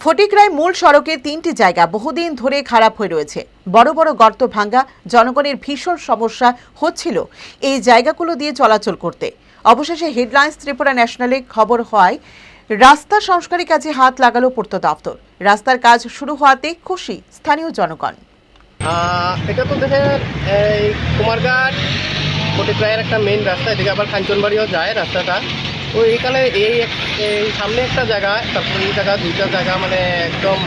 ফটিকরায় মূল সড়কের 3টি জায়গা বহুদিন ধরে খারাপ হয়ে রয়েছে। বড় বড় গর্ত ভাঙা, জনগণের ভীষণ সমস্যা হচ্ছিল এই জায়গাগুলো দিয়ে চলাচল করতে। অবশেষে হেডলাইন্স ত্রিপুরা ন্যাশনালে খবর হয় রাস্তা সংস্কারের কাজে হাত লাগালো পূর্ত দপ্তর। রাস্তার কাজ শুরু হওয়াতে খুশি স্থানীয় জনগণ। এটা তো দেখেন এই কুমারঘাট ফটিকরায়ের একটা মেইন রাস্তা, এদিকে আবার কাঞ্চনবাড়িও যায় রাস্তাটা। তো এইখানে এই সামনে একটা জায়গা, তারপরে এই জায়গা, দুইটা জায়গা মানে একদম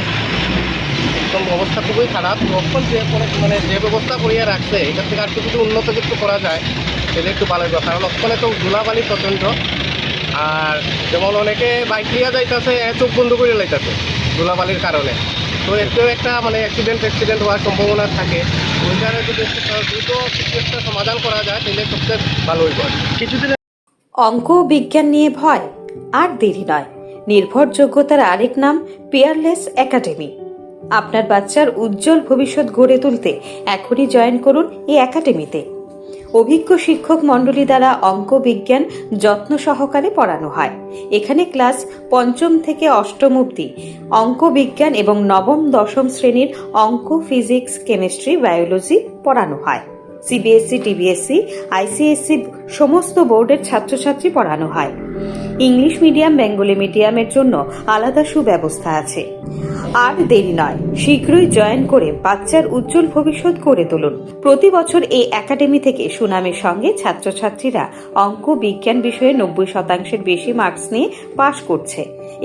একদম অবস্থা খুবই খারাপ। তখন যে ব্যবস্থা করিয়া রাখছে এটার থেকে আর কিছু উন্নত কিছু করা যায় তাহলে একটু ভালো হবে, কারণ ওখানে তো ধুলাবালি প্রচণ্ড। আর যেমন অনেকে বাইক নিয়ে যাইতেছে, চোখ বন্ধ করে লাইতেছে ধুলাবালির কারণে। তো এতেও একটা অ্যাক্সিডেন্ট হওয়ার সম্ভাবনা থাকে। ওই কারণে যদি দ্রুত কিছু একটা সমাধান করা যায় তাহলে সবচেয়ে ভালো হইব। কিছুদিন অঙ্ক ও বিজ্ঞান নিয়ে ভয় আর দেরি নয়। নির্ভরযোগ্যতার আরেক নাম পিয়ারলেস একাডেমি। আপনার বাচ্চার উজ্জ্বল ভবিষ্যৎ গড়ে তুলতে এখনই জয়েন করুন এই একাডেমিতে। অভিজ্ঞ শিক্ষক মণ্ডলী দ্বারা অঙ্ক বিজ্ঞান যত্ন সহকারে পড়ানো হয়। এখানে ক্লাস 5ম থেকে 8ম অবধি অঙ্ক বিজ্ঞান এবং 9ম 10ম শ্রেণীর অঙ্ক, ফিজিক্স, কেমিস্ট্রি, বায়োলজি পড়ানো হয়। সিবিএসসি, টিবিএসসি, আইসিএসসি সমস্ত বোর্ডের ছাত্রছাত্রী পড়ানো হয়। ইংলিশ মিডিয়াম, বেঙ্গলি মিডিয়ামের জন্য আলাদা সুব্যবস্থা আছে। আর দেরি নয়, শীঘ্রই জয়েন করে বাচ্চার উজ্জ্বল ভবিষ্যৎ গড়ে তুলুন। প্রতি বছর এই একাডেমি থেকে সুনামের সঙ্গে ছাত্রছাত্রীরা অঙ্ক বিজ্ঞান বিষয়ে 90% বেশি মার্কস নিয়ে পাশ করছে।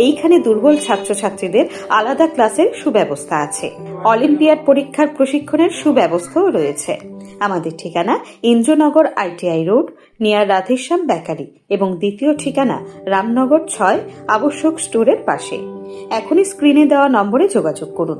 এইখানে দুর্বল ছাত্রছাত্রীদের আলাদা ক্লাসের সুব্যবস্থা আছে। অলিম্পিয়াড পরীক্ষার প্রশিক্ষণের সুব্যবস্থাও রয়েছে। আমাদের ঠিকানা Indranagar ITI road, near Radheshyam bakery, এবং দ্বিতীয় ঠিকানা রামনগর 6 আবশ্যক স্টোরের পাশে। এখনই স্ক্রিনে দেওয়া নম্বরে যোগাযোগ করুন।